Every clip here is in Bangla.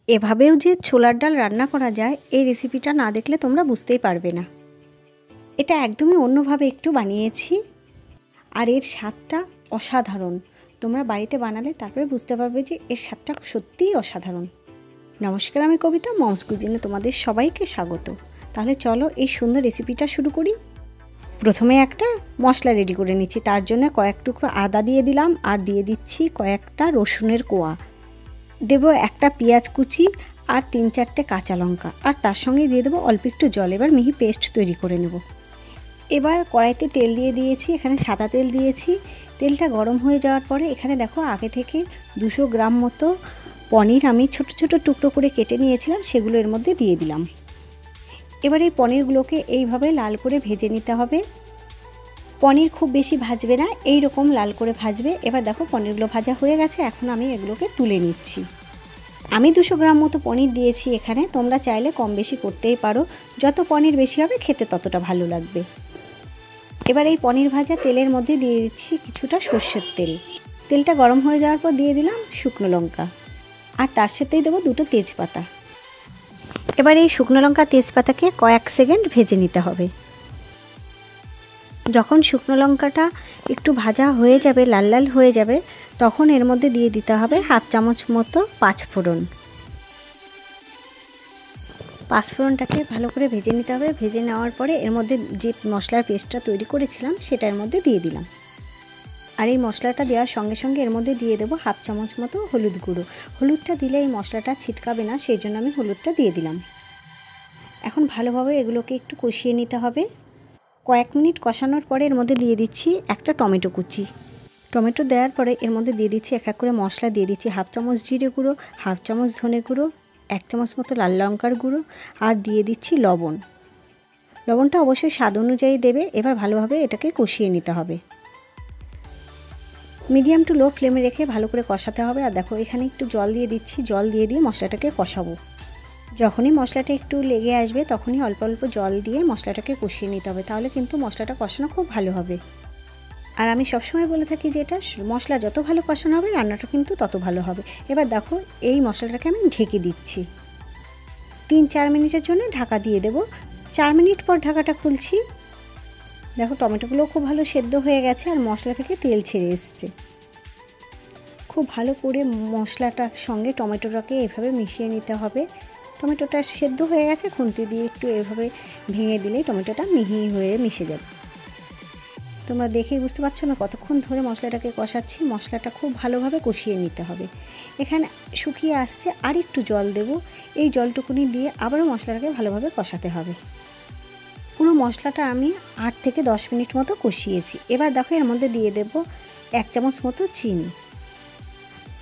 এভাবেও যে ছোলার ডাল রান্না করা যায় এই রেসিপিটা না দেখলে তোমরা বুঝতেই পারবে না। এটা একদমই অন্যভাবে একটু বানিয়েছি, আর এর স্বাদটা অসাধারণ। তোমরা বাড়িতে বানালে তারপরে বুঝতে পারবে যে এর স্বাদটা সত্যিই অসাধারণ। নমস্কার, আমি কবিতা, মমস কুজিনে তোমাদের সবাইকে স্বাগত। তাহলে চলো এই সুন্দর রেসিপিটা শুরু করি। প্রথমে একটা মশলা রেডি করে নিচ্ছি। তার জন্য কয়েক টুকরো আদা দিয়ে দিলাম, আর দিয়ে দিচ্ছি কয়েকটা রসুনের কোয়া, দেব একটা পেঁয়াজ কুচি আর 3-4টে কাঁচা লঙ্কা, আর তার সঙ্গে দিয়ে দেবো অল্প একটু জল। এবার মিহি পেস্ট তৈরি করে নেব। এবার কড়াইতে তেল দিয়ে দিয়েছি, এখানে সাদা তেল দিয়েছি। তেলটা গরম হয়ে যাওয়ার পরে এখানে দেখো আগে থেকে 200 গ্রাম মতো পনির আমি ছোট ছোট টুকরো করে কেটে নিয়েছিলাম, সেগুলো এর মধ্যে দিয়ে দিলাম। এবার এই পনিরগুলোকে এইভাবে লাল করে ভেজে নিতে হবে। পনির খুব বেশি ভাজবে না, এই রকম লাল করে ভাজবে। এবার দেখো পনিরগুলো ভাজা হয়ে গেছে, এখন আমি এগুলোকে তুলে নিচ্ছি। আমি 200 গ্রাম মতো পনির দিয়েছি এখানে, তোমরা চাইলে কম বেশি করতেই পারো। যত পনির বেশি হবে খেতে ততটা ভালো লাগবে। এবার এই পনির ভাজা তেলের মধ্যে দিয়ে দিচ্ছি কিছুটা সর্ষের তেল। তেলটা গরম হয়ে যাওয়ার পর দিয়ে দিলাম শুকনো লঙ্কা, আর তার সাথেই দেবো 2টো তেজপাতা। এবার এই শুকনো লঙ্কা তেজপাতাকে কয়েক সেকেন্ড ভেজে নিতে হবে। যখন শুকনো লঙ্কাটা একটু ভাজা হয়ে যাবে, লাল লাল হয়ে যাবে, তখন এর মধ্যে দিয়ে দিতে হবে 1/2 চামচ মতো পাঁচফোড়ন। পাঁচফোড়নটাকে ভালো করে ভেজে নিতে হবে। ভেজে নেওয়ার পরে এর মধ্যে যে মশলার পেস্টটা তৈরি করেছিলাম সেটা এর মধ্যে দিয়ে দিলাম। আর এই মশলাটা দেওয়ার সঙ্গে সঙ্গে এর মধ্যে দিয়ে দেবো 1/2 চামচ মতো হলুদ গুঁড়ো। হলুদটা দিলে এই মশলাটা ছিটকাবে না, সেই জন্য আমি হলুদটা দিয়ে দিলাম। এখন ভালোভাবে এগুলোকে একটু কষিয়ে নিতে হবে। কয়েক মিনিট কষানোর পরে এর মধ্যে দিয়ে দিচ্ছি একটা টমেটো কুচি। টমেটো দেওয়ার পরে এর মধ্যে দিয়ে দিচ্ছি এক এক করে মশলা। দিয়ে দিচ্ছি 1/2 চামচ জিরে গুঁড়ো, 1/2 চামচ ধনে গুঁড়ো, 1 চামচ মতো লাল লঙ্কার গুঁড়ো, আর দিয়ে দিচ্ছি লবণ। লবণটা অবশ্যই স্বাদ অনুযায়ী দেবে। এবার ভালোভাবে এটাকে কষিয়ে নিতে হবে। মিডিয়াম টু লো ফ্লেমে রেখে ভালো করে কষাতে হবে। আর দেখো এখানে একটু জল দিয়ে দিচ্ছি। জল দিয়ে মশলাটাকে কষাবো। যখনই মশলাটা একটু লেগে আসবে তখনই অল্প অল্প জল দিয়ে মশলাটাকে কষিয়ে নিতে হবে, তাহলে কিন্তু মশলাটা কষানো খুব ভালো হবে। আর আমি সবসময় বলে থাকি যে এটা মশলা যত ভালো কষানো হবে রান্নাটা কিন্তু তত ভালো হবে। এবার দেখো এই মশলাটাকে আমি ঢেকে দিচ্ছি। 3-4 মিনিটের জন্য ঢাকা দিয়ে দেব। 4 মিনিট পর ঢাকাটা খুলছি। দেখো টমেটোগুলো খুব ভালো সেদ্ধ হয়ে গেছে, আর মশলা থেকে তেল ছেড়ে এসছে। খুব ভালো করে মশলাটার সঙ্গে টমেটোটাকে এভাবে মিশিয়ে নিতে হবে। টমেটোটা সেদ্ধ হয়ে গেছে, খুন্তি দিয়ে একটু এভাবে ভেঙে দিলেই টমেটোটা মিহি হয়ে মিশে যাবে। তোমরা দেখেই বুঝতে পারছো না কতক্ষণ ধরে মশলাটাকে কষাচ্ছি। মশলাটা খুব ভালোভাবে কষিয়ে নিতে হবে। এখানে শুকিয়ে আসছে, আর একটু জল দেব। এই জলটুকুনি দিয়ে আবারও মশলাটাকে ভালোভাবে কষাতে হবে। পুরো মশলাটা আমি 8 থেকে 10 মিনিট মতো কষিয়েছি। এবার দেখো এর মধ্যে দিয়ে দেব 1 চামচ মতো চিনি।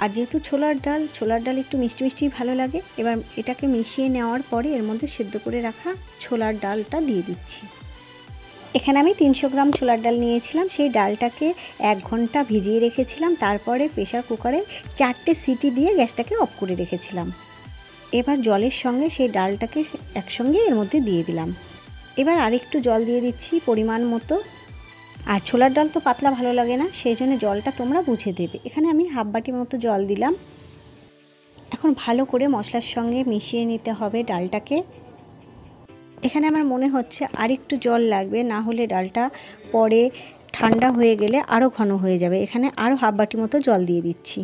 আর যেহেতু ছোলার ডাল একটু মিষ্টি মিষ্টি ভালো লাগে। এবার এটাকে মিশিয়ে নেওয়ার পরে এর মধ্যে সেদ্ধ করে রাখা ছোলার ডালটা দিয়ে দিচ্ছি। এখানে আমি 300 গ্রাম ছোলার ডাল নিয়েছিলাম। সেই ডালটাকে 1 ঘন্টা ভিজিয়ে রেখেছিলাম। তারপরে প্রেসার কুকারে 4টে সিটি দিয়ে গ্যাসটাকে অফ করে রেখেছিলাম। এবার জলের সঙ্গে সেই ডালটাকে একসঙ্গে এর মধ্যে দিয়ে দিলাম। এবার আরেকটু জল দিয়ে দিচ্ছি পরিমাণ মতো। আর ছোলার ডাল তো পাতলা ভালো লাগে না, সেই জন্য জলটা তোমরা বুঝে দেবে। এখানে আমি 1/2 বাটি মতো জল দিলাম। এখন ভালো করে মশলার সঙ্গে মিশিয়ে নিতে হবে ডালটাকে। এখানে আমার মনে হচ্ছে আর একটু জল লাগবে, না হলে ডালটা পরে ঠান্ডা হয়ে গেলে আরও ঘন হয়ে যাবে। এখানে আরও 1/2 বাটি মতো জল দিয়ে দিচ্ছি।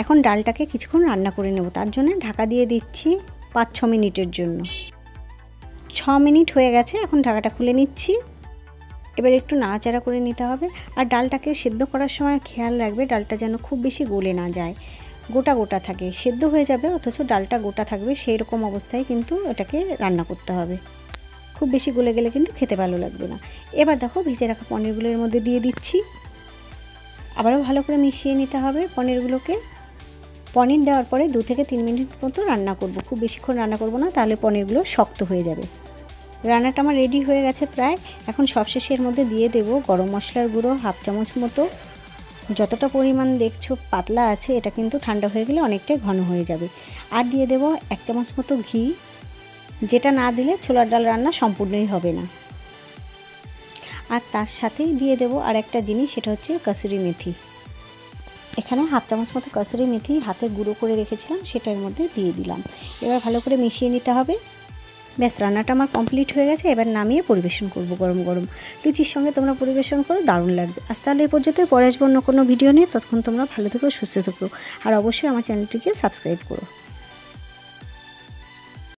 এখন ডালটাকে কিছুক্ষণ রান্না করে নেব, তার জন্য ঢাকা দিয়ে দিচ্ছি 5-6 মিনিটের জন্য। 6 মিনিট হয়ে গেছে, এখন ঢাকাটা খুলে নিচ্ছি। এবার একটু নাড়াচাড়া করে নিতে হবে। আর ডালটাকে সেদ্ধ করার সময় খেয়াল রাখবে ডালটা যেন খুব বেশি গলে না যায়, গোটা গোটা থাকে। সেদ্ধ হয়ে যাবে অথচ ডালটা গোটা থাকবে, সেই রকম অবস্থায় কিন্তু এটাকে রান্না করতে হবে। খুব বেশি গলে গেলে কিন্তু খেতে ভালো লাগবে না। এবার দেখো ভেজে রাখা পনিরগুলোর মধ্যে দিয়ে দিচ্ছি। আবারও ভালো করে মিশিয়ে নিতে হবে পনিরগুলোকে। পনির দেওয়ার পরে 2 থেকে 3 মিনিট মতো রান্না করব। খুব বেশিক্ষণ রান্না করব না, তাহলে পনিরগুলো শক্ত হয়ে যাবে। রান্নাটা আমার রেডি হয়ে গেছে প্রায়। এখন সবশেষে এর মধ্যে দিয়ে দেব গরম মশলার গুঁড়ো 1/2 চামচ মতো। যতটা পরিমাণ দেখছো পাতলা আছে, এটা কিন্তু ঠান্ডা হয়ে গেলে অনেকটাই ঘন হয়ে যাবে। আর দিয়ে দেব 1 চামচ মতো ঘি, যেটা না দিলে ছোলার ডাল রান্না সম্পূর্ণই হবে না। আর তার সাথেই দিয়ে দেব আর একটা জিনিস, সেটা হচ্ছে কসুরি মেথি। এখানে হাফ চামচ মতো কসুরি মেথি হাতে গুঁড়ো করে রেখেছিলাম, সেটার মধ্যে দিয়ে দিলাম। এবার ভালো করে মিশিয়ে নিতে হবে। ব্যাস, রান্নাটা আমার কমপ্লিট হয়ে গেছে। এবার নামিয়ে পরিবেশন করব গরম গরম। লুচির সঙ্গে তোমরা পরিবেশন করো, দারুণ লাগবে। আজ তাহলে এই পর্যন্ত, পরে আসবো অন্য কোনো ভিডিও নিয়ে। ততক্ষণ তোমরা ভালো থেকো, সুস্থ থেকো, আর অবশ্যই আমার চ্যানেলটিকে সাবস্ক্রাইব করো।